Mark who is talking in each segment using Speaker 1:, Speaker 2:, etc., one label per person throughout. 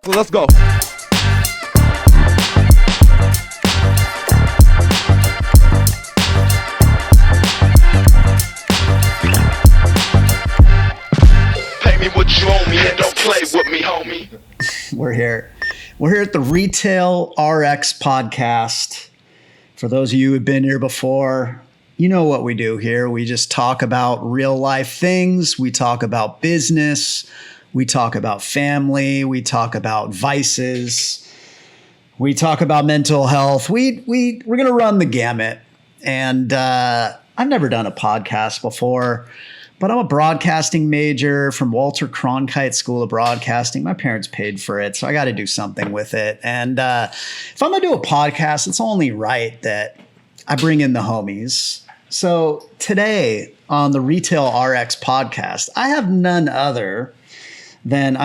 Speaker 1: So let's go.
Speaker 2: Pay me what you owe me and don't play with me, homie.
Speaker 3: We're here. We're here at the Retail RX podcast. For those of you who've been here before, you know what we do here. We just talk about real life things. We talk about business. We talk about family. We talk about vices. We talk about mental health. We're going to run the gamut. And I've never done a podcast before, but I'm a broadcasting major from Walter Cronkite School of Broadcasting. My parents paid for it, so I got to do something with it. And if I'm going to do a podcast, it's only right that I bring in the homies. So today on the Retail RX podcast, I have none other than,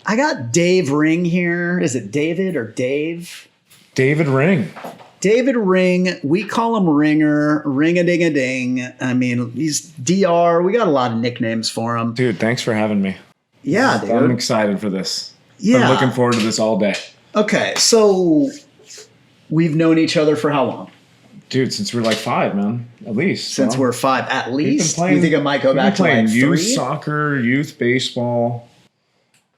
Speaker 3: I got Dave Ring here. Is it David or Dave?
Speaker 4: David Ring.
Speaker 3: David Ring. We call him Ringer, ring-a-ding-a-ding. He's DR. We got a lot of nicknames for him.
Speaker 4: Dude, thanks for having me.
Speaker 3: Yeah, dude.
Speaker 4: I'm excited for this.
Speaker 3: Yeah.
Speaker 4: I'm looking forward to this all day.
Speaker 3: Okay, so we've known each other for how long?
Speaker 4: Dude, since we're like 5, man. At least.
Speaker 3: Since we're 5, at least?
Speaker 4: Playing,
Speaker 3: you think it might go back to like 3?
Speaker 4: Youth soccer, youth baseball.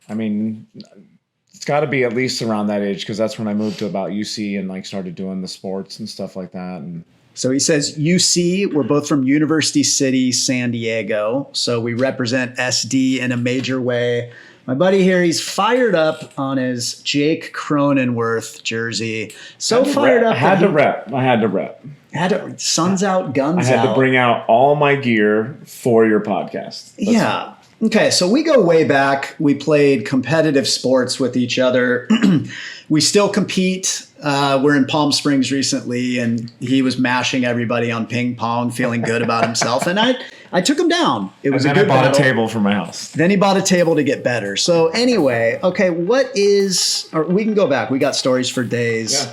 Speaker 4: It's got to be at least around that age because that's when I moved to about UC and like started doing the sports and stuff like that. And
Speaker 3: so he says UC, we're both from University City, San Diego. So we represent SD in a major way. My buddy here, he's fired up on his Jake Cronenworth jersey. So fired up.
Speaker 4: I had to rep.
Speaker 3: Sun's out, guns out.
Speaker 4: I had to bring out all my gear for your podcast.
Speaker 3: Yeah. Okay, so we go way back. We played competitive sports with each other. We still compete. We're in Palm Springs recently, and he was mashing everybody on ping pong, feeling good about himself. And I took him down. It was
Speaker 4: and
Speaker 3: a
Speaker 4: then
Speaker 3: good
Speaker 4: I bought
Speaker 3: battle.
Speaker 4: a table for my house.
Speaker 3: Then he bought a table to get better. So anyway, okay, or we can go back. We got stories for days.
Speaker 4: Yeah.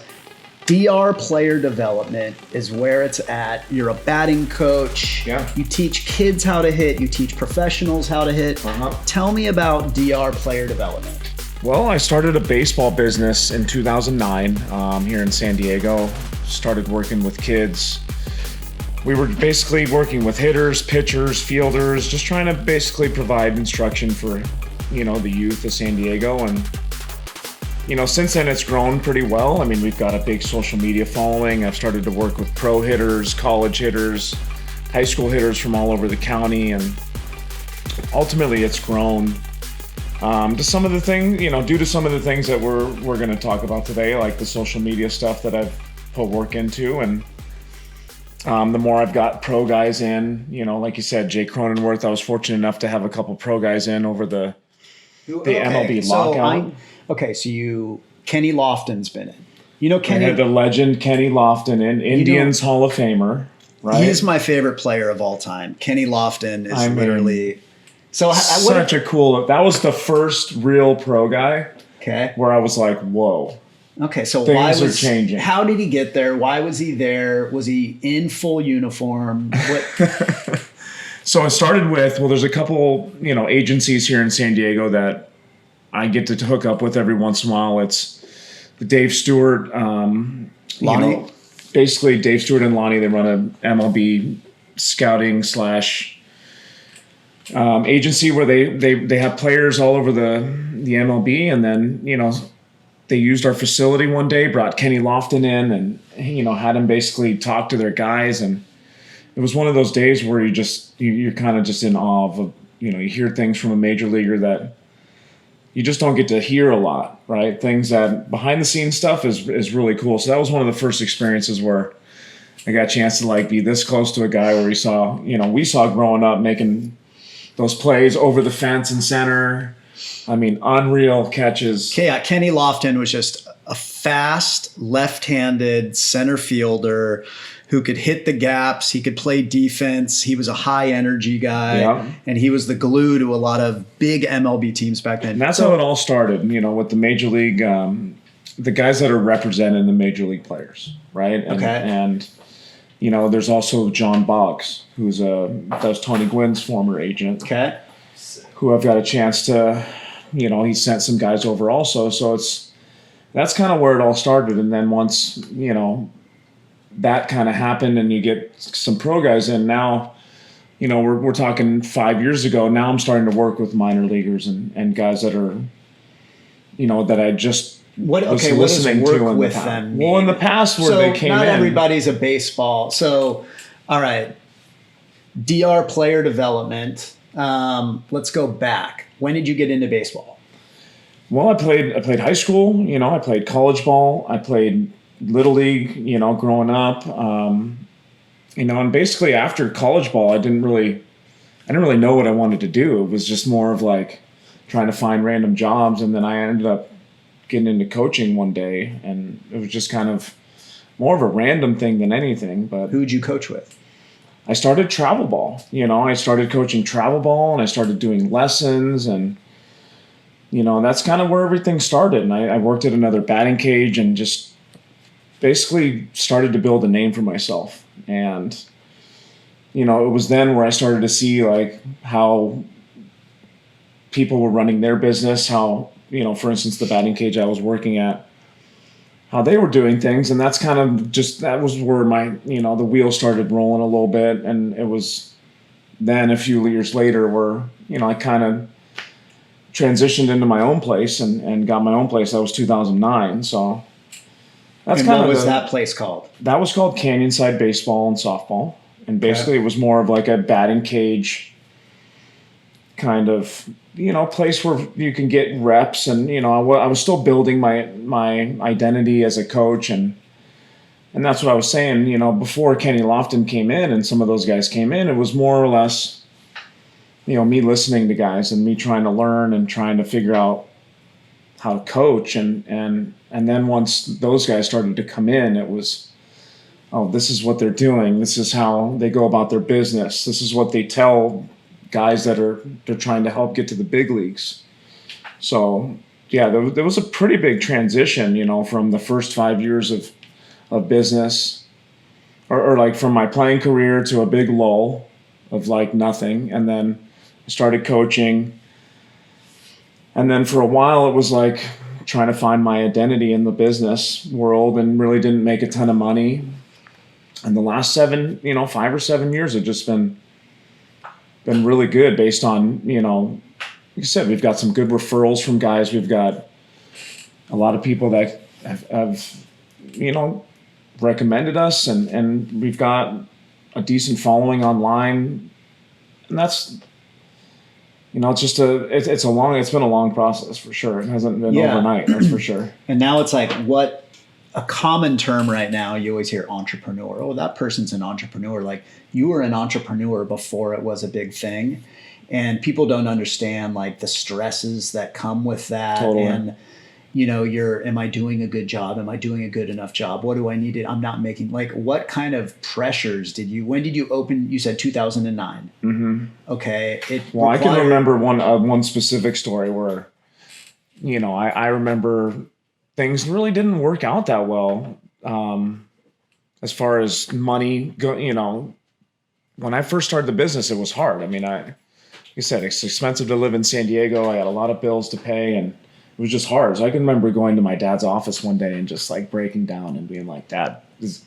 Speaker 3: DR player development is where it's at. You're a batting coach.
Speaker 4: Yeah.
Speaker 3: You teach kids how to hit. You teach professionals how to hit.
Speaker 4: Uh-huh.
Speaker 3: Tell me about DR player development.
Speaker 4: Well, I started a baseball business in 2009 here in San Diego. Started working with kids. We were basically working with hitters, pitchers, fielders, just trying to basically provide instruction for, the youth of San Diego. And since then it's grown pretty well. We've got a big social media following. I've started to work with pro hitters, college hitters, high school hitters from all over the county. And ultimately it's grown to some of the things, due to some of the things that we're going to talk about today, like the social media stuff that I've put work into. And the more I've got pro guys in, like you said, Jake Cronenworth, I was fortunate enough to have a couple pro guys in over the MLB lockout.
Speaker 3: So Kenny Lofton's been in. Kenny.
Speaker 4: I had the legend Kenny Lofton in, Indians Hall of Famer, right?
Speaker 3: He's my favorite player of all time. Kenny Lofton is literally. So
Speaker 4: that was the first real pro guy.
Speaker 3: Okay.
Speaker 4: Where I was like, whoa.
Speaker 3: Okay, so
Speaker 4: things are changing.
Speaker 3: How did he get there? Why was he there? Was he in full uniform? What?
Speaker 4: So I started with, there's a couple, agencies here in San Diego that I get to hook up with every once in a while. It's the Dave Stewart,
Speaker 3: Lonnie.
Speaker 4: Basically Dave Stewart and Lonnie, they run a MLB scouting / agency where they have players all over the MLB. And then, they used our facility one day, brought Kenny Lofton in and, had him basically talk to their guys. And it was one of those days where you're kind of just in awe of, you hear things from a major leaguer that you just don't get to hear a lot, right? Things that behind the scenes stuff is really cool. So that was one of the first experiences where I got a chance to be this close to a guy where we saw growing up making those plays over the fence and center. Unreal catches.
Speaker 3: Kenny Lofton was just a fast left-handed center fielder who could hit the gaps. He could play defense. He was a high energy guy, and he was the glue to a lot of big MLB teams back then.
Speaker 4: And that's how it all started, with the major league, the guys that are representing the major league players, right? And there's also John Boggs, that was Tony Gwynn's former agent.
Speaker 3: Okay.
Speaker 4: Who I've got a chance to he sent some guys over also. So that's kind of where it all started. And then once, that kind of happened and you get some pro guys in now, we're talking 5 years ago. Now I'm starting to work with minor leaguers and guys that are, that I just
Speaker 3: what does
Speaker 4: listening
Speaker 3: work
Speaker 4: to in
Speaker 3: with
Speaker 4: the past.
Speaker 3: them
Speaker 4: Well, in the past where they came in.
Speaker 3: Not everybody's a baseball. So, all right, DR player development. Let's go back. When did you get into baseball?
Speaker 4: Well, I played high school. I played college ball. I played little league. Growing up. And basically after college ball, I didn't really know what I wanted to do. It was just more of like trying to find random jobs, and then I ended up getting into coaching one day, and it was just kind of more of a random thing than anything. But
Speaker 3: who'd you coach with?
Speaker 4: I started travel ball. I started coaching travel ball, and I started doing lessons, and that's kind of where everything started. And I worked at another batting cage and just basically started to build a name for myself. And it was then where I started to see like how people were running their business, how for instance the batting cage I was working at, how they were doing things. And that's kind of that was where my the wheel started rolling a little bit. And it was then a few years later where I kind of transitioned into my own place and got my own place. That was 2009. So that's
Speaker 3: and
Speaker 4: kind
Speaker 3: what
Speaker 4: of
Speaker 3: was that place called? That
Speaker 4: was called Canyonside Baseball and Softball. And basically it was more of like a batting cage kind of, place where you can get reps. And, I was still building my identity as a coach. And that's what I was saying, before Kenny Lofton came in and some of those guys came in, it was more or less, me listening to guys and me trying to learn and trying to figure out how to coach. And then once those guys started to come in, it was, oh, this is what they're doing. This is how they go about their business. This is what they tell guys that they're trying to help get to the big leagues. So yeah, there was a pretty big transition, from the first 5 years of business or like from my playing career to a big lull of like nothing. And then I started coaching. And then for a while it was like trying to find my identity in the business world and really didn't make a ton of money. And the last 5 or 7 years have just been really good based on, like you said, we've got some good referrals from guys. We've got a lot of people that have recommended us and we've got a decent following online. And that's, it's been a long process for sure. It hasn't been overnight, that's for sure.
Speaker 3: And now it's like what a common term right now, you always hear entrepreneur. Oh, that person's an entrepreneur. Like you were an entrepreneur before it was a big thing. And people don't understand like the stresses that come with that.
Speaker 4: Totally.
Speaker 3: And, am I doing a good job? Am I doing a good enough job? What do I need? I'm not making, like, what kind of pressures when did you open? You said 2009. Mm-hmm. Okay.
Speaker 4: I can remember one specific story where, I remember things really didn't work out that well. As far as money go, when I first started the business, it was hard. I mean, like you said, it's expensive to live in San Diego. I had a lot of bills to pay and it was just hard. So I can remember going to my dad's office one day and just like breaking down and being like, Dad, is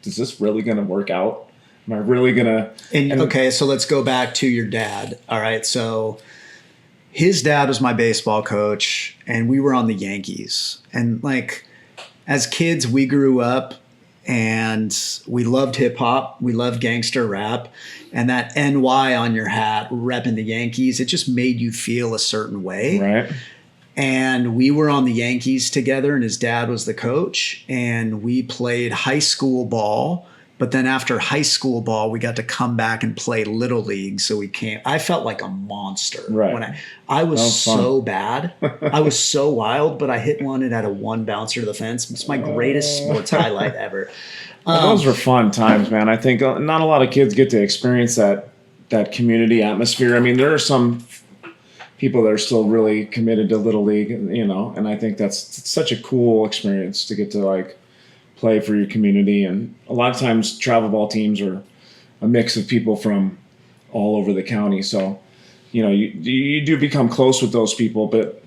Speaker 4: this really going to work out? Am I really going to?
Speaker 3: Okay, so let's go back to your dad. All right. So his dad was my baseball coach and we were on the Yankees. And like as kids, we grew up and we loved hip hop. We loved gangster rap. And that NY on your hat, repping the Yankees, it just made you feel a certain way.
Speaker 4: Right.
Speaker 3: And we were on the Yankees together and his dad was the coach and we played high school ball. But then after high school ball, we got to come back and play little league. So I felt like a monster.
Speaker 4: Right.
Speaker 3: When I was so bad. I was so wild, but I hit one and had a one bouncer to the fence. It's my greatest sports highlight ever.
Speaker 4: Those were fun times, man. I think not a lot of kids get to experience that community atmosphere. I mean, there are some people that are still really committed to little league, and I think that's such a cool experience to get to like play for your community. And a lot of times travel ball teams are a mix of people from all over the county. So, you do become close with those people, but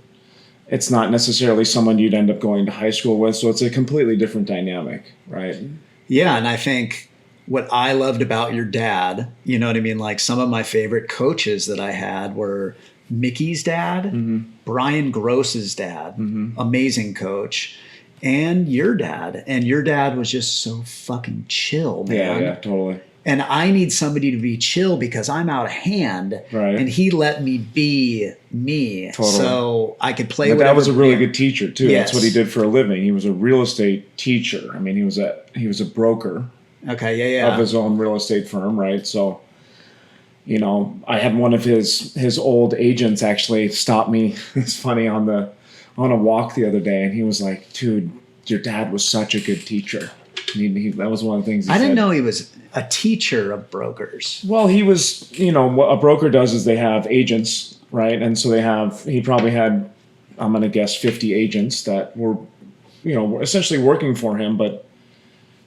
Speaker 4: it's not necessarily someone you'd end up going to high school with. So it's a completely different dynamic, right?
Speaker 3: Yeah. And I think what I loved about your dad, you know what I mean? Like some of my favorite coaches that I had were Mickey's dad, Brian Gross's dad, amazing coach, and your dad. And your dad was just so fucking chill, man.
Speaker 4: Yeah, totally.
Speaker 3: And I need somebody to be chill because I'm out of hand.
Speaker 4: Right.
Speaker 3: And he let me be me.
Speaker 4: Totally.
Speaker 3: So I could play
Speaker 4: But
Speaker 3: whatever.
Speaker 4: that was a really good teacher too.
Speaker 3: Yes.
Speaker 4: That's what he did for a living. He was a real estate teacher. I mean, he was a broker
Speaker 3: Okay, yeah.
Speaker 4: of his own real estate firm, right? So, I had one of his old agents actually stop me. It's funny on a walk the other day, and he was like, "Dude, your dad was such a good teacher." That was one of the things he said.
Speaker 3: I didn't know he was a teacher of brokers.
Speaker 4: Well, he was, what a broker does is they have agents, right? And so he probably had, I'm going to guess 50 agents that were, essentially working for him, but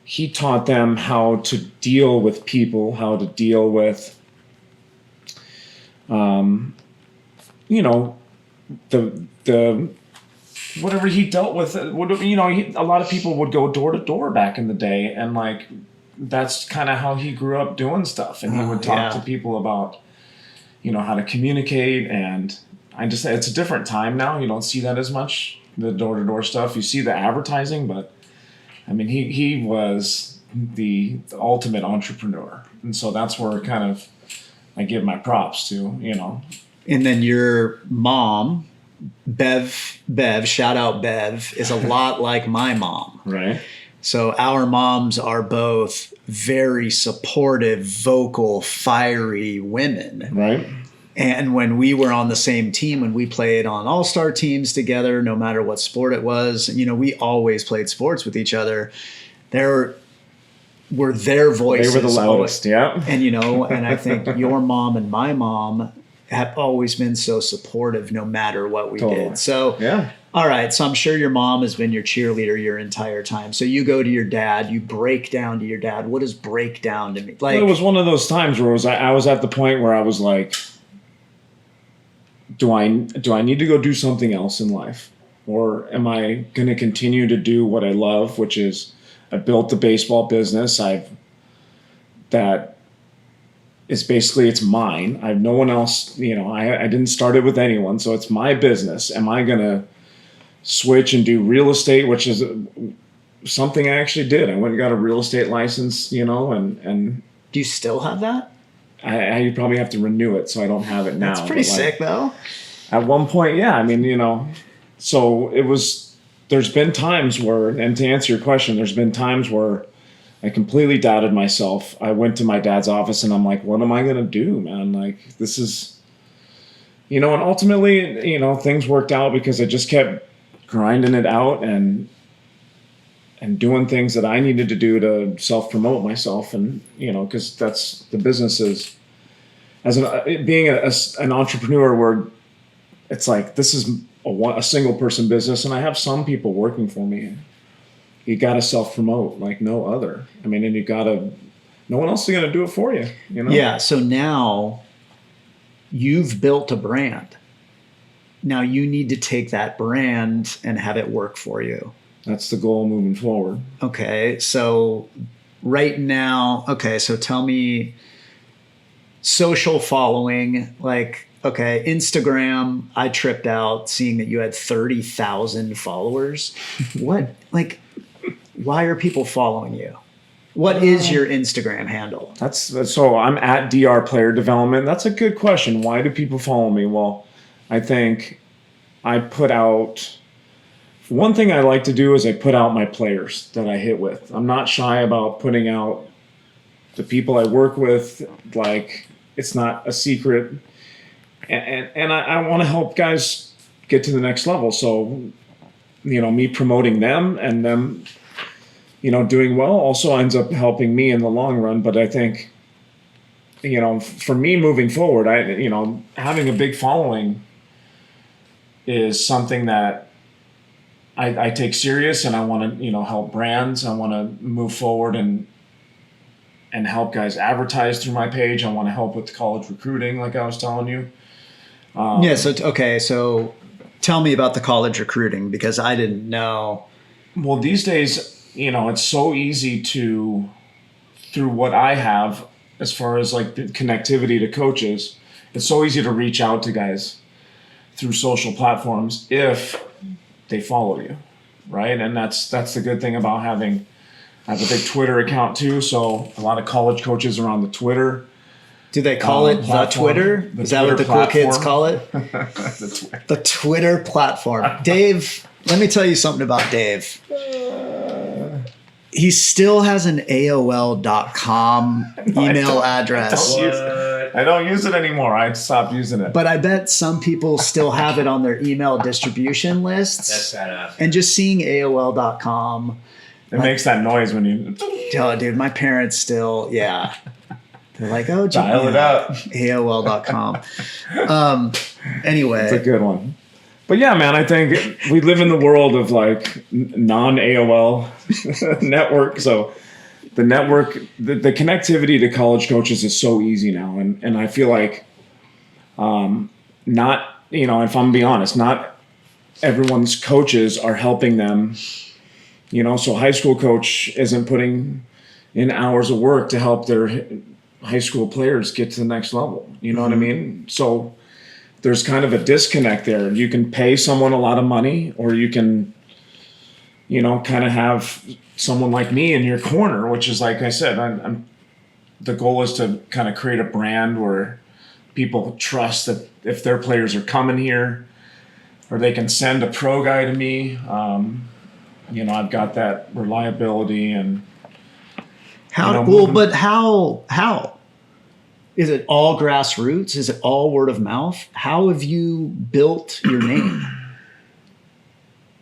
Speaker 4: he taught them how to deal with people, how to deal with, the whatever he dealt with. A lot of people would go door to door back in the day, and like that's kind of how he grew up doing stuff. And he would talk to people about, how to communicate. And it's a different time now. You don't see that as much, the door to door stuff. You see the advertising, but I mean, he was the ultimate entrepreneur, and so that's where kind of I give my props to.
Speaker 3: And then your mom, Bev, shout out Bev, is a lot like my mom.
Speaker 4: Right.
Speaker 3: So our moms are both very supportive, vocal, fiery women.
Speaker 4: Right.
Speaker 3: And when we were on the same team, when we played on all-star teams together, no matter what sport it was, we always played sports with each other. There were their voices.
Speaker 4: They were the loudest, yeah.
Speaker 3: And, and I think your mom and my mom have always been so supportive no matter what we did. So, all right. So I'm sure your mom has been your cheerleader your entire time. So you go to your dad, you break down to your dad. What does break down to me? Like,
Speaker 4: it was one of those times where I was at the point where I was like, do I need to go do something else in life? Or am I going to continue to do what I love, which is I built the baseball business. It's mine. I have no one else, I didn't start it with anyone. So it's my business. Am I going to switch and do real estate, which is something I actually did. I went and got a real estate license, and
Speaker 3: do you still have that?
Speaker 4: I probably have to renew it, so I don't have it now.
Speaker 3: That's pretty sick, though.
Speaker 4: At one point, yeah. I mean, so it was. There's been times where, and to answer your question, there's been times where I completely doubted myself. I went to my dad's office and I'm like, what am I going to do, man? Like, this is, and ultimately, things worked out because I just kept grinding it out and doing things that I needed to do to self-promote myself. And, because that's the business is, being an entrepreneur where it's like, this is a single person business and I have some people working for me. You got to self-promote like no other. I mean, and no one else is going to do it for you,
Speaker 3: Yeah. So now you've built a brand. Now you need to take that brand and have it work for you.
Speaker 4: That's the goal moving forward.
Speaker 3: Okay. So right now, so tell me social following, like, okay, Instagram, I tripped out seeing that you had 30,000 followers. Why are people following you? What is your Instagram handle?
Speaker 4: So I'm at DR Player Development. That's a good question. Why do people follow me? Well, I think I put out, one thing I like to do is I put out my players that I hit with. I'm not shy about putting out the people I work with. Like, it's not a secret. And I want to help guys get to the next level. So, me promoting them and them, doing well also ends up helping me in the long run. But I think, for me moving forward, having a big following is something that I take serious, and I want to, help brands. I want to move forward and help guys advertise through my page. I want to help with college recruiting, like I was telling you.
Speaker 3: Yeah. So tell me about the college recruiting, because I didn't know.
Speaker 4: Well, these days, it's so easy to, through what I have, as far as like the connectivity to coaches, it's so easy to reach out to guys through social platforms if they follow you, right? And that's the good thing about having. I have a big Twitter account too, so a lot of college coaches are on the Twitter.
Speaker 3: Do they call it the
Speaker 4: platform.
Speaker 3: Twitter?
Speaker 4: The
Speaker 3: Is that what the
Speaker 4: Twitter
Speaker 3: cool kids
Speaker 4: platform.
Speaker 3: call it? The Twitter platform. Dave, let me tell you something about Dave. He still has an AOL.com email address.
Speaker 4: I don't use it anymore. I stopped using it.
Speaker 3: But I bet some people still have it on their email distribution lists.
Speaker 1: That's badass.
Speaker 3: And just seeing AOL.com.
Speaker 4: It makes that noise when you
Speaker 3: Oh, dude, my parents still, yeah. They're like, oh,
Speaker 4: dial it up.
Speaker 3: AOL.com. Anyway.
Speaker 4: It's a good one. But yeah, man, I think we live in the world of like non-AOL network. So the network, the connectivity to college coaches is so easy now. And I feel like not, if I'm being honest, not everyone's coaches are helping them. So high school coach isn't putting in hours of work to help their high school players get to the next level. You know what I mean? So there's kind of a disconnect there. You can pay someone a lot of money, or you can, kind of have someone like me in your corner, which is, like I said, the goal is to kind of create a brand where people trust that if their players are coming here, or they can send a pro guy to me, I've got that reliability and
Speaker 3: How is it all grassroots? Is it all word of mouth? How have you built your name?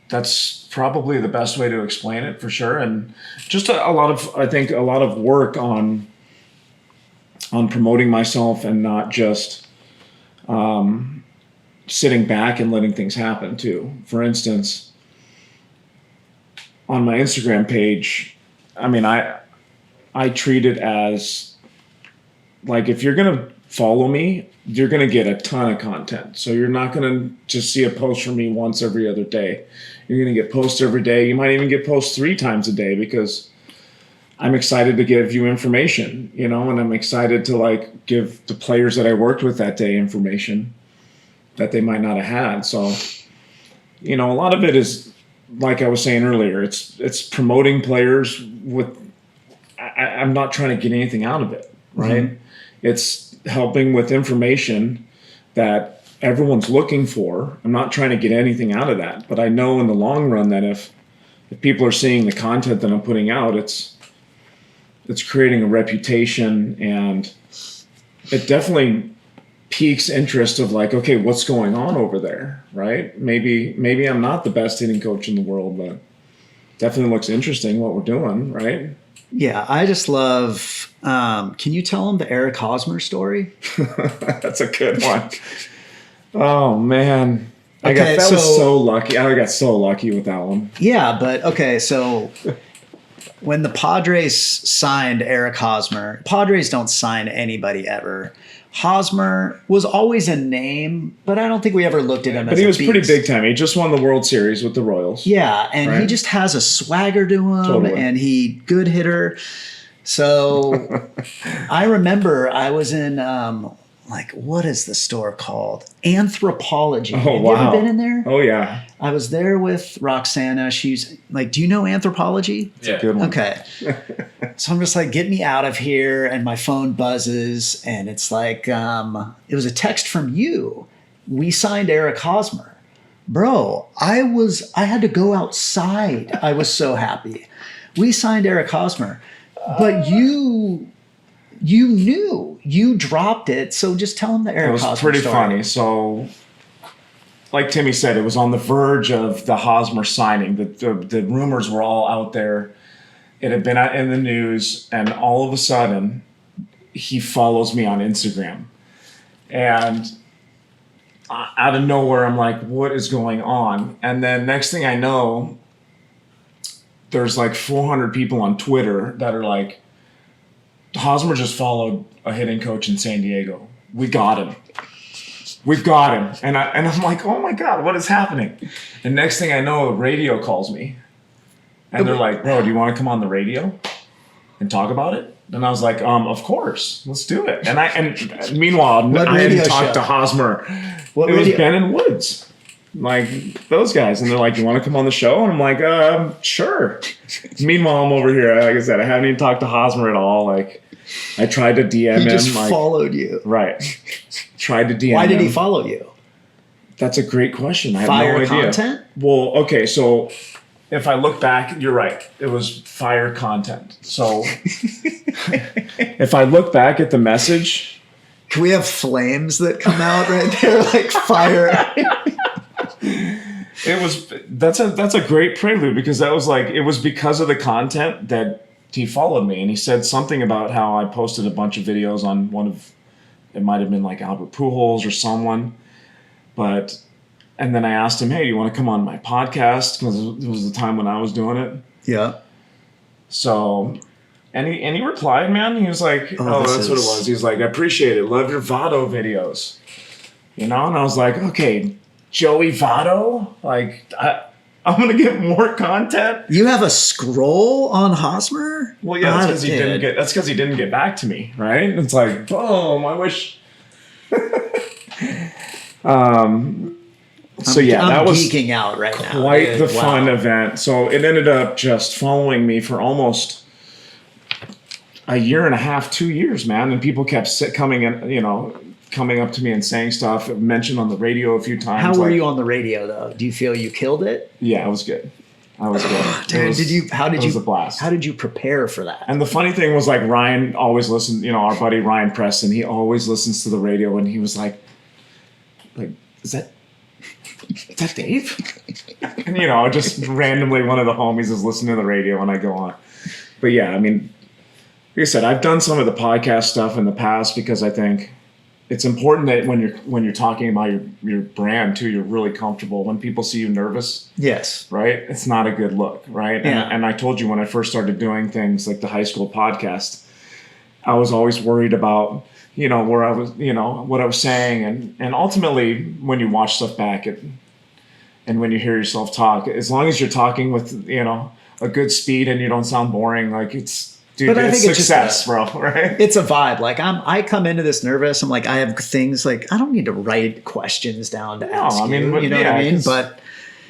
Speaker 4: That's probably the best way to explain it, for sure. And just a lot of work on promoting myself, and not just sitting back and letting things happen too. For instance, on my Instagram page, I treat it as like, if you're going to follow me, you're going to get a ton of content. So you're not going to just see a post from me once every other day. You're going to get posts every day. You might even get posts 3 times a day, because I'm excited to give you information, and I'm excited to like give the players that I worked with that day information that they might not have had. So, a lot of it is, like I was saying earlier, it's promoting players with, I'm not trying to get anything out of it, right? Mm-hmm. It's helping with information that everyone's looking for. I'm not trying to get anything out of that, but I know in the long run that if people are seeing the content that I'm putting out, it's creating a reputation, and it definitely piques interest of like, okay, what's going on over there, right? Maybe I'm not the best hitting coach in the world, but definitely looks interesting what we're doing, right?
Speaker 3: Yeah, I just love, can you tell them the Eric Hosmer story?
Speaker 4: That's a good one. Oh, man. I was so lucky. I got so lucky with that one.
Speaker 3: Yeah, but okay, so when the Padres signed Eric Hosmer, Padres don't sign anybody ever. Hosmer was always a name, but I don't think we ever looked at him as a beast. But he was
Speaker 4: pretty big time. He just won the World Series with the Royals.
Speaker 3: Yeah, and he just has a swagger to him, totally. And he good hitter. So I remember I was in, what is the store called? Anthropology.
Speaker 4: Oh,
Speaker 3: Have
Speaker 4: wow.
Speaker 3: you ever been in there?
Speaker 4: Oh, yeah.
Speaker 3: I was there with Roxana. She's like, do you know Anthropology?
Speaker 4: It's a good one.
Speaker 3: Okay. So I'm just like, get me out of here. And my phone buzzes. And it's like, it was a text from you. We signed Eric Hosmer. Bro, I had to go outside. I was so happy. We signed Eric Hosmer. But you knew. You dropped it. So just tell him the Eric Hosmer story.
Speaker 4: It was pretty funny. So, like Timmy said, it was on the verge of the Hosmer signing. The rumors were all out there. It had been in the news, and all of a sudden, he follows me on Instagram. And out of nowhere, I'm like, what is going on? And then next thing I know, there's like 400 people on Twitter that are like, Hosmer just followed a hitting coach in San Diego. We got him. we've got him. And I'm like, oh my God, what is happening? And next thing I know, the radio calls me. And they're like, bro, do you want to come on the radio and talk about it? And I was like, of course, let's do it. And meanwhile, I hadn't talked to Hosmer. It was Ben and Woods. Like those guys. And they're like, you want to come on the show? And I'm like, sure. Meanwhile, I'm over here. Like I said, I haven't even talked to Hosmer at all. Like I tried to DM him.
Speaker 3: He just followed you.
Speaker 4: Right. Tried to DM him.
Speaker 3: Why did he follow you?
Speaker 4: That's a great question. I have no idea.
Speaker 3: Fire content?
Speaker 4: Well, okay, so if I look back, you're right. It was fire content. So if I look back at the message.
Speaker 3: Can we have flames that come out right there like fire?
Speaker 4: That's a great prelude because that was like, it was because of the content that he followed me, and he said something about how I posted a bunch of videos on it might have been like Albert Pujols or someone, and then I asked him, hey, do you want to come on my podcast? Because it was the time when I was doing it.
Speaker 3: Yeah.
Speaker 4: So, and he replied, man, he was like, that's what it was. He was like, I appreciate it. Love your Votto videos. And I was like, okay, Joey Votto? Like, I'm going to get more content.
Speaker 3: You have a scroll on Hosmer?
Speaker 4: Well, yeah, that's because he didn't get back to me, right? It's like, boom, I wish. So yeah, that was
Speaker 3: geeking out right now.
Speaker 4: Quite the fun event. So it ended up just following me for almost a year and a half, 2 years, man. And people kept coming up to me and saying stuff. Mentioned on the radio a few times.
Speaker 3: How were you on the radio though? Do you feel you killed it?
Speaker 4: Yeah, I was good. Dude,
Speaker 3: it was
Speaker 4: a blast.
Speaker 3: How did you prepare for that?
Speaker 4: And the funny thing was, like, Ryan always listened. Our buddy Ryan Preston, he always listens to the radio, and he was like, is that Dave? And just randomly one of the homies is listening to the radio when I go on. But yeah, I mean, like I said, I've done some of the podcast stuff in the past because I think it's important that when you're talking about your brand too, you're really comfortable. When people see you nervous,
Speaker 3: yes,
Speaker 4: right, it's not a good look, right?
Speaker 3: Yeah.
Speaker 4: And I told you when I first started doing things like the high school podcast, I was always worried about where I was, what I was saying, and ultimately when you watch stuff back and when you hear yourself talk, as long as you're talking with a good speed and you don't sound boring, like it's. Dude, but I think it's success, bro, right?
Speaker 3: It's a vibe. Like I come into this nervous. I'm like, I have things like I don't need to write questions down to ask you. You know what I mean? But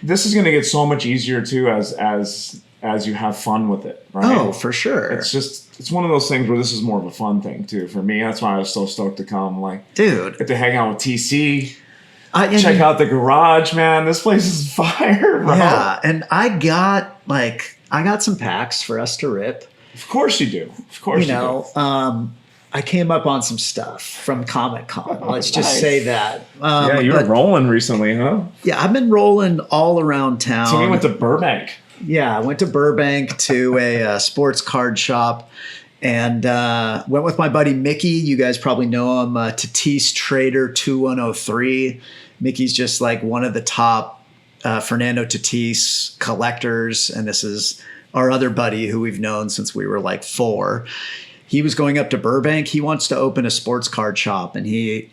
Speaker 4: this is going to get so much easier too as you have fun with it, right?
Speaker 3: Oh, for sure.
Speaker 4: It's one of those things where this is more of a fun thing too for me. That's why I was so stoked to come. Like,
Speaker 3: dude,
Speaker 4: get to hang out with TC. Check out the garage, man. This place is fire, bro.
Speaker 3: Yeah, and I got some packs for us to rip.
Speaker 4: Of course you do. Of course you do.
Speaker 3: I came up on some stuff from Comic-Con. Let's just say that.
Speaker 4: Yeah, you were rolling recently, huh?
Speaker 3: Yeah, I've been rolling all around town.
Speaker 4: So we went to Burbank.
Speaker 3: Yeah, I went to Burbank to a sports card shop and went with my buddy Mickey. You guys probably know him, Tatis Trader 2103. Mickey's just like one of the top Fernando Tatis collectors, and this is our other buddy who we've known since we were like 4. He was going up to Burbank. He wants to open a sports card shop, and it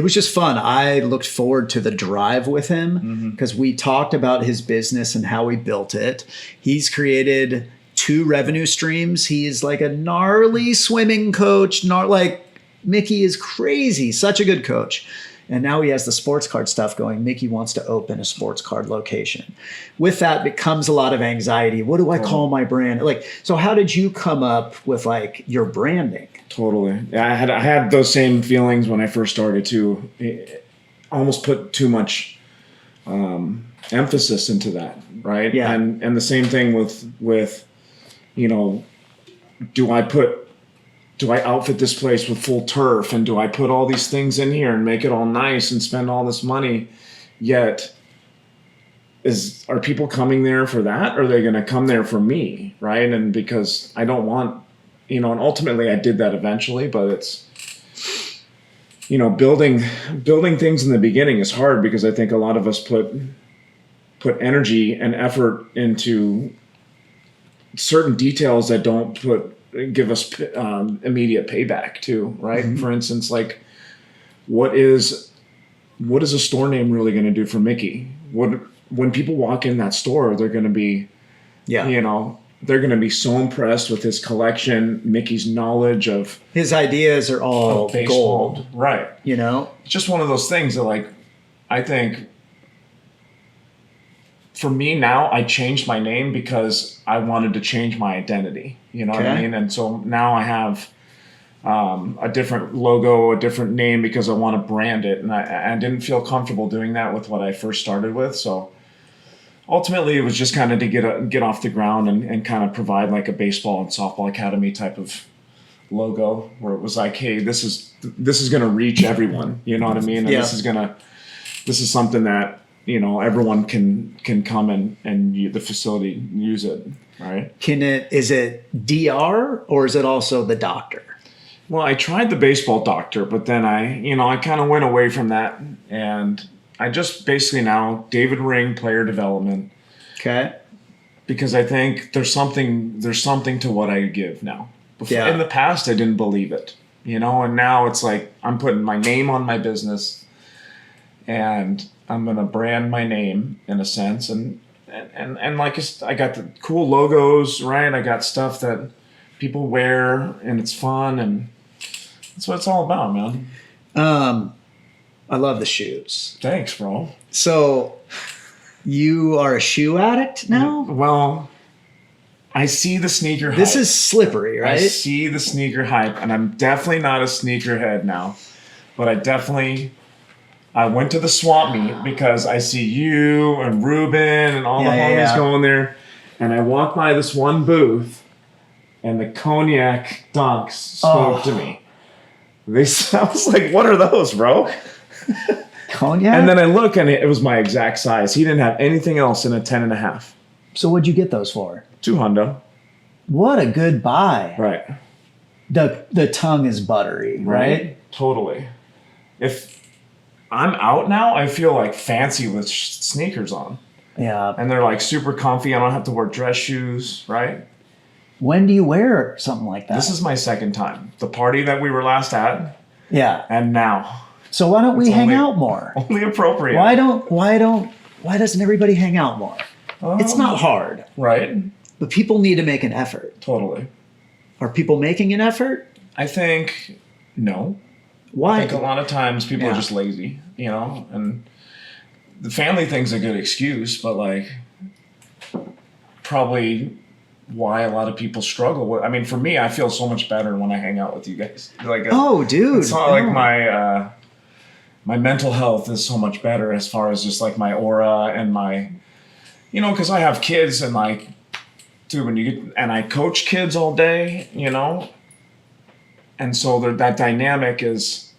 Speaker 3: was just fun. I looked forward to the drive with him because we talked about his business and how he built it. He's created 2 revenue streams. He is like a gnarly swimming coach. Mickey is crazy, such a good coach. And now he has the sports card stuff going. Mickey wants to open a sports card location. With that becomes a lot of anxiety. What do I call my brand? So how did you come up with your branding?
Speaker 4: Totally. Yeah, I had those same feelings when I first started too. I almost put too much emphasis into that, right?
Speaker 3: Yeah.
Speaker 4: And the same thing with do I outfit this place with full turf, and do I put all these things in here and make it all nice and spend all this money? Yet, are people coming there for that, or are they going to come there for me, right? And because I don't want, and ultimately I did that eventually, but it's, building things in the beginning is hard because I think a lot of us put energy and effort into certain details that don't give us immediate payback too, right? For instance, what is what is a store name really going to do for Mickey? When people walk in that store, they're going to be, they're going to be so impressed with his collection, Mickey's knowledge of
Speaker 3: his ideas are all
Speaker 4: baseball.
Speaker 3: gold,
Speaker 4: right? It's just one of those things that, like, I think for me now, I changed my name because I wanted to change my identity. You know what I mean? And so now I have a different logo, a different name because I want to brand it, and I didn't feel comfortable doing that with what I first started with. So ultimately, it was just kind of to get off the ground and kind of provide like a baseball and softball academy type of logo, where it was like, hey, this is going to reach everyone. You know what I mean? And this is something that everyone can come and the facility use it. Right?
Speaker 3: Is it DR or is it also the doctor?
Speaker 4: Well, I tried the baseball doctor, but then I kind of went away from that, and I just basically now David Ring player development.
Speaker 3: Okay.
Speaker 4: Because I think there's something to what I give now. In the past, I didn't believe it, and now it's like I'm putting my name on my business, and I'm gonna brand my name in a sense, and like I got the cool logos, right? I got stuff that people wear, and it's fun, and that's what it's all about, man.
Speaker 3: I love the shoes.
Speaker 4: Thanks, bro.
Speaker 3: So you are a shoe addict now?
Speaker 4: Well, I see the sneaker hype.
Speaker 3: This is slippery, right?
Speaker 4: I see the sneaker hype, and I'm definitely not a sneakerhead now, but I went to the swap meet because I see you and Ruben and all the homies going there, and I walked by this one booth, and the cognac dunks spoke to me. I was like, what are those, bro?
Speaker 3: Cognac?
Speaker 4: And then I look, and it was my exact size. He didn't have anything else in a 10.5.
Speaker 3: So what'd you get those for?
Speaker 4: $200.
Speaker 3: What a good buy.
Speaker 4: Right.
Speaker 3: The tongue is buttery, right?
Speaker 4: Totally. If I'm out now, I feel like fancy with sneakers on.
Speaker 3: Yeah.
Speaker 4: And they're like super comfy. I don't have to wear dress shoes, right?
Speaker 3: When do you wear something like that?
Speaker 4: This is my second time. The party that we were last at.
Speaker 3: Yeah.
Speaker 4: And now.
Speaker 3: So why don't we hang out more?
Speaker 4: Only appropriate.
Speaker 3: Why doesn't everybody hang out more? It's not hard.
Speaker 4: Right.
Speaker 3: But people need to make an effort.
Speaker 4: Totally.
Speaker 3: Are people making an effort?
Speaker 4: I think no.
Speaker 3: Why?
Speaker 4: I think a lot of times people are just lazy, and the family thing's a good excuse, but like probably why a lot of people struggle with. I mean, for me, I feel so much better when I hang out with you guys. Like,
Speaker 3: dude,
Speaker 4: it's not like my mental health is so much better as far as just like my aura and my, because I have kids and like, dude, and I coach kids all day, and so that dynamic is,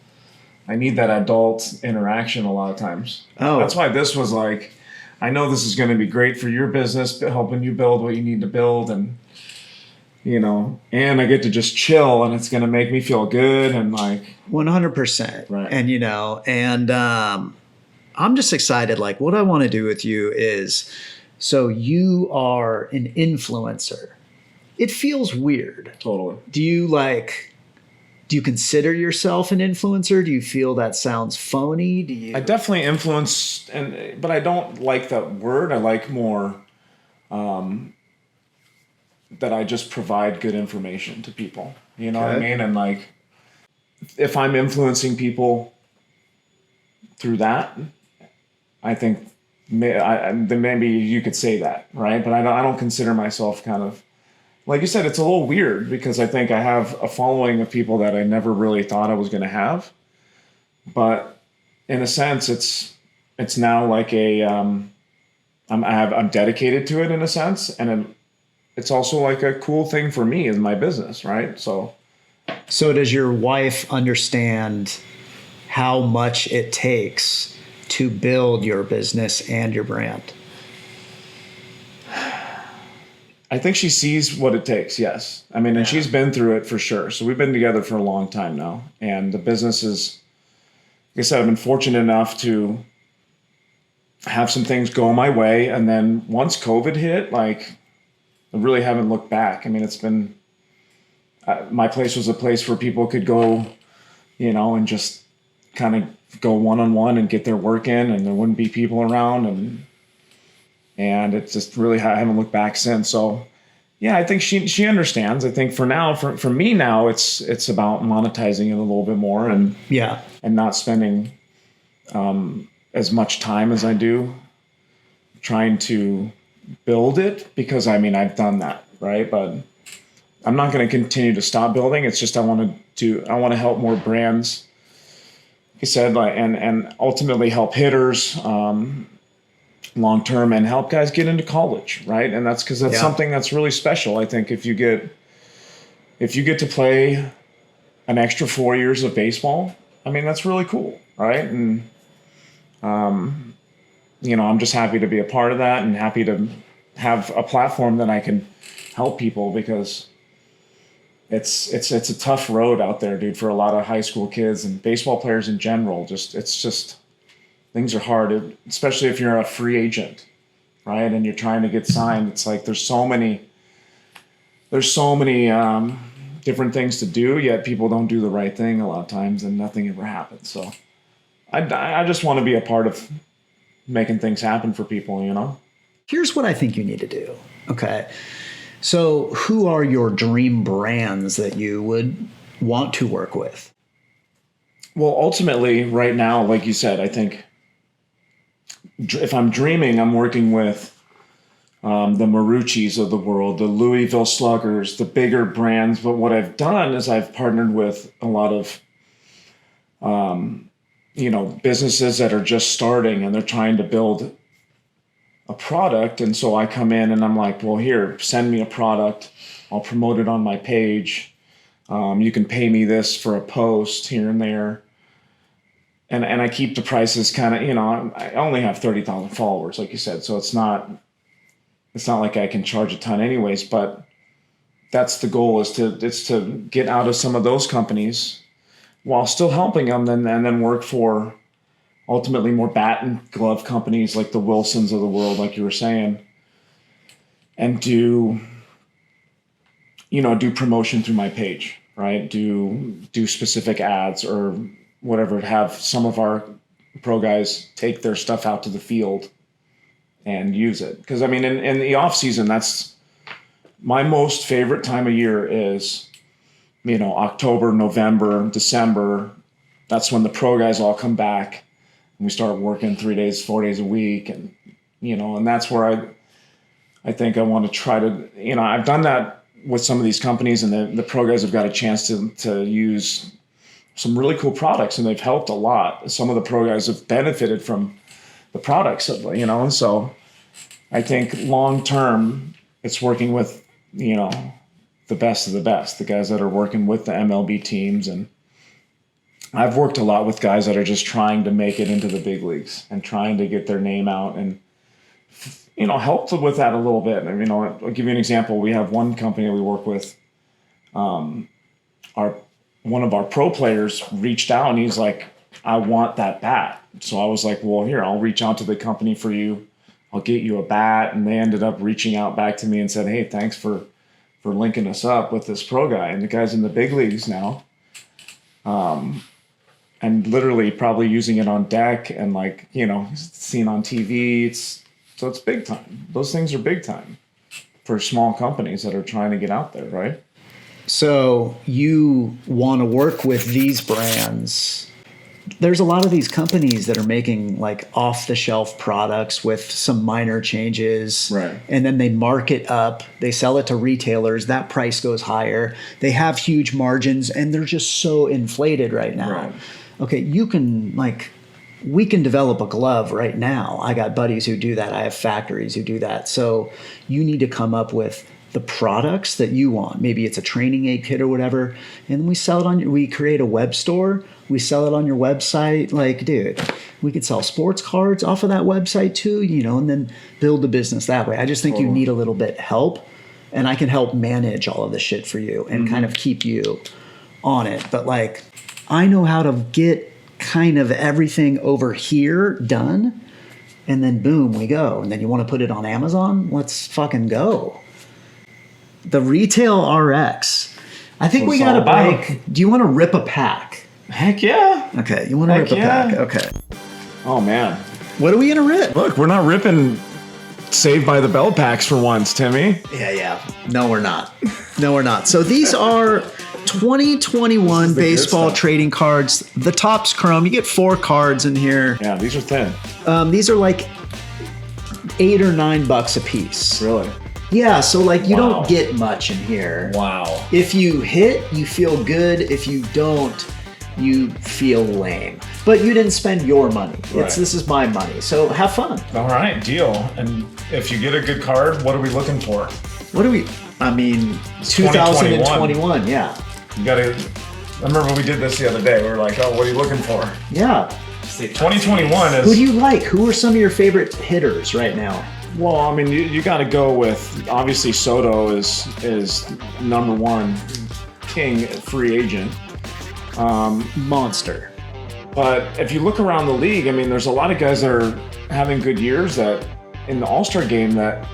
Speaker 4: I need that adult interaction a lot of times. Oh, that's why this was like, I know this is going to be great for your business, helping you build what you need to build, and and I get to just chill, and it's going to make me feel good, and like
Speaker 3: 100%.
Speaker 4: Right.
Speaker 3: And I'm just excited. Like, what I want to do with you is, so you are an influencer. It feels weird.
Speaker 4: Totally.
Speaker 3: Do you consider yourself an influencer? Do you feel that sounds phony?
Speaker 4: I definitely influence, but I don't like that word. I like more that I just provide good information to people. You know what I mean? And like, if I'm influencing people through that, I think then maybe you could say that, right? But I don't consider myself kind of, like you said, it's a little weird because I think I have a following of people that I never really thought I was going to have. But in a sense, it's now like I'm dedicated to it in a sense, and it's also like a cool thing for me in my business, right? So
Speaker 3: does your wife understand how much it takes to build your business and your brand?
Speaker 4: I think she sees what it takes, yes. I mean, and she's been through it for sure. So we've been together for a long time now. And the business is, like I said, I've been fortunate enough to have some things go my way. And then once COVID hit, like, I really haven't looked back. I mean, it's been, my place was a place where people could go, and just kind of go one-on-one and get their work in, and there wouldn't be people around, and it's just really, I haven't looked back since. So yeah, I think she understands. I think for now, for me now, it's about monetizing it a little bit more, and not spending as much time as I do trying to build it, because I mean, I've done that, right? But I'm not going to continue to stop building. It's just I want to help more brands, like I said, and ultimately help hitters long term, and help guys get into college, right? And that's because that's something that's really special. I think if you get to play an extra 4 years of baseball, I mean, that's really cool, right? And I'm just happy to be a part of that, and happy to have a platform that I can help people, because it's a tough road out there, dude, for a lot of high school kids and baseball players in general. Things are hard, especially if you're a free agent, right? And you're trying to get signed. It's like there's so many different things to do, yet people don't do the right thing a lot of times, and nothing ever happens. So I just want to be a part of making things happen for people,
Speaker 3: Here's what I think you need to do. Okay. So who are your dream brands that you would want to work with?
Speaker 4: Well, ultimately, right now, like you said, I think if I'm dreaming, I'm working with the Maruccis of the world, the Louisville Sluggers, the bigger brands. But what I've done is I've partnered with a lot of, businesses that are just starting, and they're trying to build a product. And so I come in and I'm like, well, here, send me a product. I'll promote it on my page. You can pay me this for a post here and there. And I keep the prices kind of, I only have 30,000 followers, like you said. So it's not like I can charge a ton anyways, but that's the goal, is to get out of some of those companies while still helping them, and then work for ultimately more bat and glove companies like the Wilsons of the world, like you were saying, and do promotion through my page, right? Do specific ads or whatever, have some of our pro guys take their stuff out to the field and use it. Because I mean, in the off season, that's my most favorite time of year is, October, November, December. That's when the pro guys all come back and we start working 3 days, 4 days a week. And, and that's where I think I want to try to, I've done that with some of these companies, and the pro guys have got a chance to use some really cool products, and they've helped a lot. Some of the pro guys have benefited from the products, and so I think long term it's working with, the best of the best, the guys that are working with the MLB teams. And I've worked a lot with guys that are just trying to make it into the big leagues and trying to get their name out, and, helped with that a little bit. I mean, I'll give you an example. We have one company we work with, one of our pro players reached out and he's like, I want that bat. So I was like, well, here, I'll reach out to the company for you. I'll get you a bat. And they ended up reaching out back to me and said, hey, thanks for linking us up with this pro guy. And the guy's in the big leagues now. And literally probably using it on deck and seen on TV. So it's big time. Those things are big time for small companies that are trying to get out there, right?
Speaker 3: So you want to work with these brands. There's a lot of these companies that are making off the shelf products with some minor changes.
Speaker 4: Right. And
Speaker 3: then they mark it up. They sell it to retailers. That price goes higher. They have huge margins, and they're just so inflated right now.
Speaker 4: Right.
Speaker 3: Okay, we can develop a glove right now. I got buddies who do that. I have factories who do that. So you need to come up with the products that you want. Maybe it's a training aid kit or whatever. And we sell it we create a web store. We sell it on your website. Dude, we could sell sports cards off of that website too, and then build a business that way. I just think you need a little bit help, and I can help manage all of this shit for you and kind of keep you on it. But I know how to get kind of everything over here done, and then boom, we go. And then you want to put it on Amazon? Let's fucking go. The retail RX. I think we got to break. Do you want to rip a pack?
Speaker 4: Heck yeah.
Speaker 3: Okay, you want to
Speaker 4: Heck
Speaker 3: rip a
Speaker 4: yeah.
Speaker 3: pack? Okay.
Speaker 4: Oh, man.
Speaker 3: What are we gonna rip?
Speaker 4: Look, we're not ripping Saved by the Bell packs for once, Timmy.
Speaker 3: Yeah. No, we're not. No, we're not. So these are 2021 baseball
Speaker 4: stuff.
Speaker 3: trading cards. The top's chrome. You get 4 cards in here.
Speaker 4: Yeah, these are thin.
Speaker 3: These are like $8 or $9 a piece.
Speaker 4: Really?
Speaker 3: Yeah, so like you
Speaker 4: Wow.
Speaker 3: don't get much in here.
Speaker 4: Wow.
Speaker 3: If you hit, you feel good. If you don't, you feel lame. But you didn't spend your money.
Speaker 4: Right.
Speaker 3: This is my money. So have fun.
Speaker 4: All right, deal. And if you get a good card, what are we looking for?
Speaker 3: What do we? I mean, 2021. Yeah.
Speaker 4: You gotta. I remember we did this the other day. We were like, "Oh, what are you looking for?"
Speaker 3: Yeah.
Speaker 4: 2021 is.
Speaker 3: Who do you like? Who are some of your favorite hitters right now?
Speaker 4: Well, I mean, you got to go with obviously Soto is number one, king free agent.
Speaker 3: Monster.
Speaker 4: But if you look around the league, I mean, there's a lot of guys that are having good years that in the All-Star game that.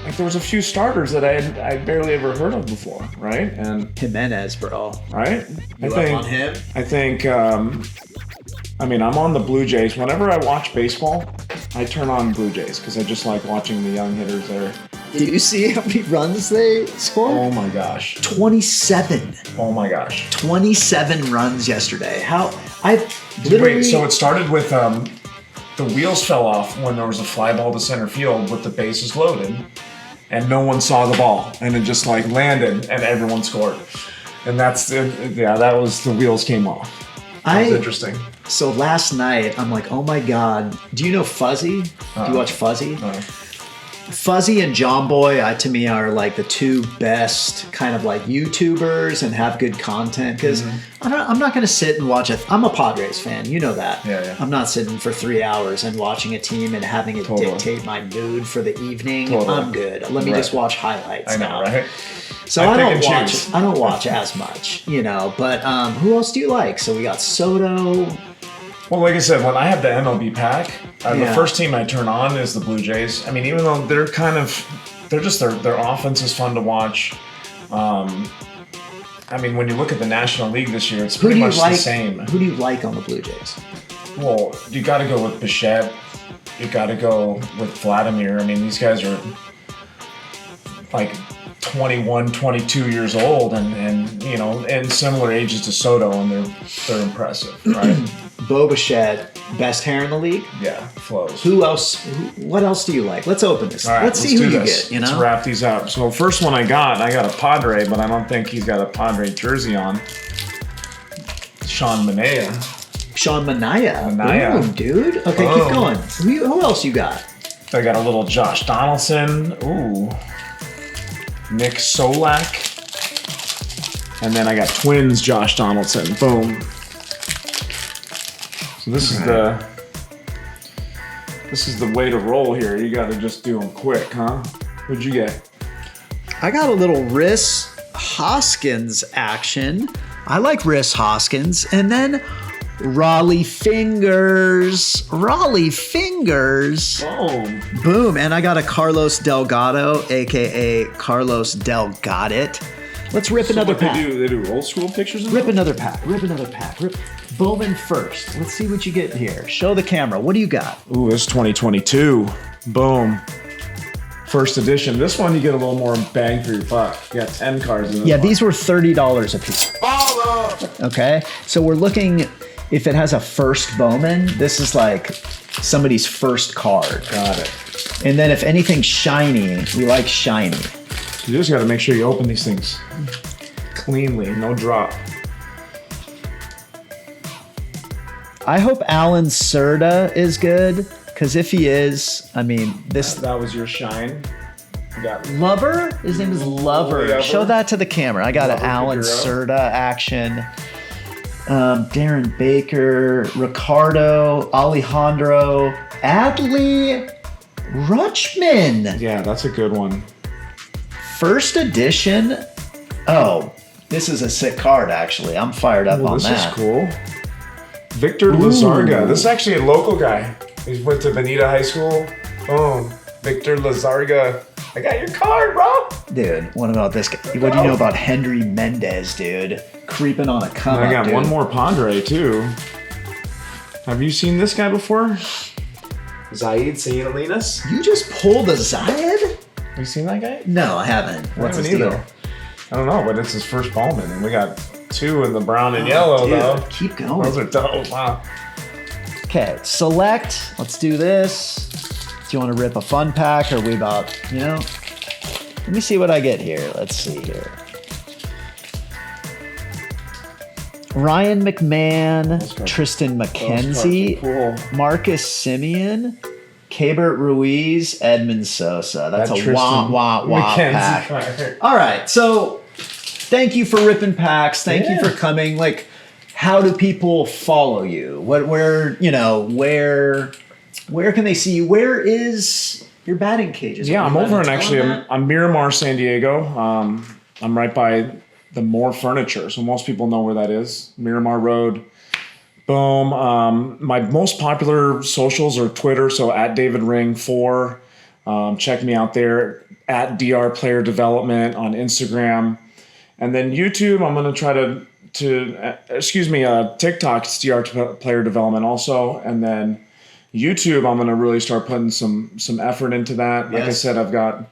Speaker 4: Like there was a few starters that I barely ever heard of before, right? And
Speaker 3: Jimenez, bro.
Speaker 4: right,
Speaker 3: You up on him?
Speaker 4: I think. I mean, I'm on the Blue Jays. Whenever I watch baseball, I turn on Blue Jays because I just like watching the young hitters there.
Speaker 3: Did you see how many runs they scored?
Speaker 4: Oh my gosh.
Speaker 3: 27.
Speaker 4: Oh my gosh.
Speaker 3: 27 runs yesterday. How I've literally.
Speaker 4: Wait, so it started with the wheels fell off when there was a fly ball to center field with the bases loaded, and no one saw the ball, and it just like landed, and everyone scored, and that's that was the wheels came off. That was interesting.
Speaker 3: So last night, I'm like, oh my God. Do you know Fuzzy? Do you watch Fuzzy? Fuzzy and John Boy, to me, are like the 2 best kind of like YouTubers and have good content. Because I'm not going to sit and watch I'm a Padres fan. You know that.
Speaker 4: Yeah.
Speaker 3: I'm not sitting for 3 hours and watching a team and having it dictate my mood for the evening.
Speaker 4: Totally.
Speaker 3: I'm good. Let me just watch highlights
Speaker 4: I know,
Speaker 3: now.
Speaker 4: right?
Speaker 3: So I don't watch as much, you know. But who else do you like? So we got Soto.
Speaker 4: Well, like I said, when I have the MLB pack, the
Speaker 3: Yeah.
Speaker 4: first team I turn on is the Blue Jays. I mean, even though their offense is fun to watch. I mean, when you look at the National League this year, it's pretty much the same.
Speaker 3: Who do you like on the Blue Jays?
Speaker 4: Well, you got to go with Bichette. You got to go with Vladimir. I mean, these guys are like 21, 22 years old, and you know, and similar ages to Soto, and they're impressive, right?
Speaker 3: Bo Bichette, best hair in the league.
Speaker 4: Yeah, flows.
Speaker 3: Who else? What else do you like? Let's open this.
Speaker 4: All right,
Speaker 3: let's see who
Speaker 4: do
Speaker 3: you
Speaker 4: this.
Speaker 3: get. You
Speaker 4: Let's
Speaker 3: know,
Speaker 4: wrap these up. So first one I got a Padre, but I don't think he's got a Padre jersey on. Sean Manaea.
Speaker 3: Sean Manaea.
Speaker 4: Manaea.
Speaker 3: Boom, dude. Okay,
Speaker 4: Boom.
Speaker 3: keep going. Who else you got?
Speaker 4: I got a little Josh Donaldson. Ooh. Nick Solak. And then I got Twins Josh Donaldson. Boom. So this is the way to roll here. You got to just do them quick, huh? What'd you get?
Speaker 3: I got a little Rhys Hoskins action. I like Rhys Hoskins. And then Raleigh Fingers. Raleigh Fingers.
Speaker 4: Boom.
Speaker 3: Boom. And I got a Carlos Delgado, a.k.a. Carlos Delgadit. Let's rip another pack.
Speaker 4: They do old school pictures of
Speaker 3: Rip
Speaker 4: them?
Speaker 3: another pack. Rip another pack. Rip Bowman first. Let's see what you get here. Show the camera. What do you got?
Speaker 4: Ooh, this is 2022. Boom. First edition. This one you get a little more bang for your buck. You got 10 cards in this
Speaker 3: Yeah,
Speaker 4: one.
Speaker 3: these were $30 a piece. Okay, so we're looking, if it has a first Bowman, this is like somebody's first card.
Speaker 4: Got it.
Speaker 3: And then if anything's shiny, we like shiny.
Speaker 4: You just got to make sure you open these things cleanly, no drop.
Speaker 3: I hope Alan Serta is good, because if he is, I mean, this...
Speaker 4: That was your shine. You got
Speaker 3: Lover? His name is Lover.
Speaker 4: Lover.
Speaker 3: Show that to the camera. I got an
Speaker 4: Lover
Speaker 3: Alan
Speaker 4: Figueroa.
Speaker 3: Serta action. Darren Baker, Ricardo, Alejandro, Adley Rutschman.
Speaker 4: Yeah, that's a good one.
Speaker 3: First edition. Oh, this is a sick card, actually. I'm fired up on
Speaker 4: This
Speaker 3: that.
Speaker 4: is cool. Victor Lazarga. This is actually a local guy. He went to Bonita High School. Boom. Victor Lazarga. I got your card, bro.
Speaker 3: Dude, what about this guy? What do you know about Henry Mendez, dude? Creeping on a come
Speaker 4: I got
Speaker 3: dude.
Speaker 4: one more Padre too. Have you seen this guy before? Zaid Sayalinas?
Speaker 3: You just pulled a Zayed?
Speaker 4: Have you seen that guy?
Speaker 3: No, I haven't. What's his
Speaker 4: haven't
Speaker 3: deal?
Speaker 4: either. I don't know, but it's his first Bowman, and we got 2 in the brown and yellow
Speaker 3: Dude,
Speaker 4: though.
Speaker 3: keep going.
Speaker 4: Those are dope. Wow.
Speaker 3: Okay, select. Let's do this. Do you want to rip a fun pack, or are we about, Let me see what I get here. Let's see here. Ryan McMahon, Tristan McKenzie,
Speaker 4: Cool.
Speaker 3: Marcus Simeon, Kabert Ruiz, Edmund Sosa. That's a wah pack. All right, so thank you for ripping packs. Thank you for coming. Like, how do people follow you? Where can they see you? Where is your batting cages?
Speaker 4: Yeah, I'm over in I'm Miramar, San Diego. I'm right by the Moore Furniture, so most people know where that is. Miramar Road. Boom. My most popular socials are Twitter, so at David Ring 4. Check me out there. At DR Player Development on Instagram. And then YouTube, I'm going to try TikTok, it's DR Player Development also. And then YouTube, I'm going to really start putting some effort into that. Like I said, I've got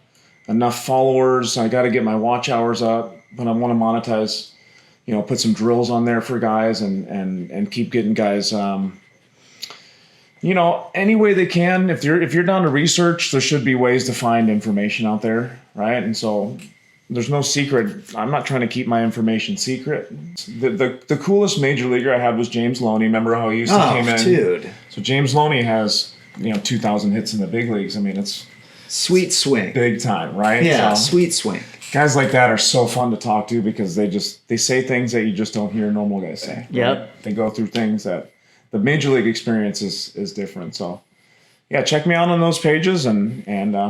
Speaker 4: enough followers. I got to get my watch hours up, but I want to monetize, put some drills on there for guys and keep getting guys, any way they can. If you're down to research, there should be ways to find information out there, right? And so there's no secret. I'm not trying to keep my information secret. The coolest major leaguer I had was James Loney. Remember how he used to came in?
Speaker 3: Dude.
Speaker 4: So James Loney has 2,000 hits in the big leagues. I mean, it's
Speaker 3: sweet swing,
Speaker 4: big time, right?
Speaker 3: Yeah,
Speaker 4: so,
Speaker 3: sweet swing.
Speaker 4: Guys like that are so fun to talk to because they say things that you just don't hear normal guys say.
Speaker 3: Yep.
Speaker 4: Right? They go through things that the major league experience is different. So yeah, check me out on those pages and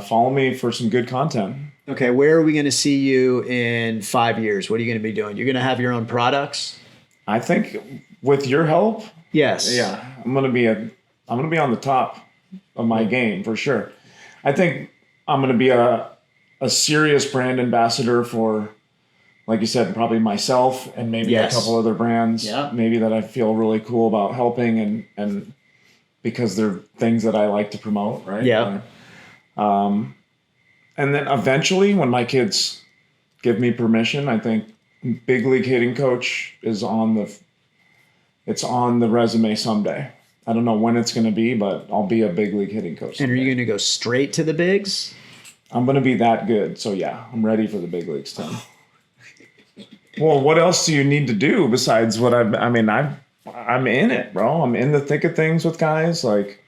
Speaker 4: follow me for some good content.
Speaker 3: Okay, where are we going to see you in 5 years? What are you going to be doing? You're going to have your own products?
Speaker 4: I think with your help,
Speaker 3: yes.
Speaker 4: Yeah, I'm gonna be on the top of my game for sure. I think I'm gonna be a serious brand ambassador for, like you said, probably myself and maybe a couple other brands.
Speaker 3: Yeah.
Speaker 4: Maybe that I feel really cool about helping and because they're things that I like to promote, right?
Speaker 3: Yeah.
Speaker 4: And then eventually, when my kids give me permission, I think big league hitting coach is on the resume someday. I don't know when it's going to be, but I'll be a big league hitting coach someday.
Speaker 3: And are you going to go straight to the bigs?
Speaker 4: I'm going to be that good. So yeah, I'm ready for the big leagues, Tim. Well, what else do you need to do besides what I'm in it, bro. I'm in the thick of things with guys. Like,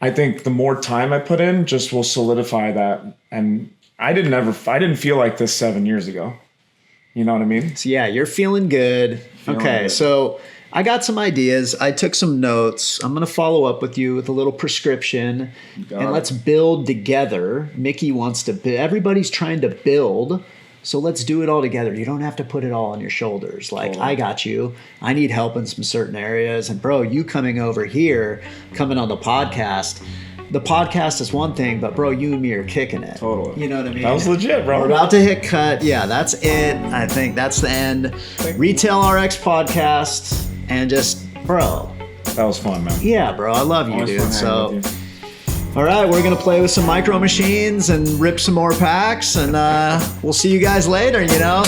Speaker 4: I think the more time I put in just will solidify that. And I didn't feel like this 7 years ago. You know what I mean?
Speaker 3: So yeah, you're feeling good. Okay, so I got some ideas. I took some notes. I'm going to follow up with you with a little prescription. And let's build together. Mickey wants to build. Everybody's trying to build. So let's do it all together. You don't have to put it all on your shoulders. Like, I got you. I need help in some certain areas. And bro, you coming over here, coming on the podcast is one thing, but bro, you and me are kicking it.
Speaker 4: Totally.
Speaker 3: You know what I mean?
Speaker 4: That was legit, bro.
Speaker 3: We're about to hit cut. Yeah, that's it. I think that's the end. Retail RX podcast. And just, bro.
Speaker 4: That was fun, man.
Speaker 3: Yeah, bro. I love you,
Speaker 4: Always
Speaker 3: dude.
Speaker 4: fun
Speaker 3: So,
Speaker 4: hanging with you.
Speaker 3: all right, we're going to play with some micro machines and rip some more packs. And we'll see you guys later, Yuck.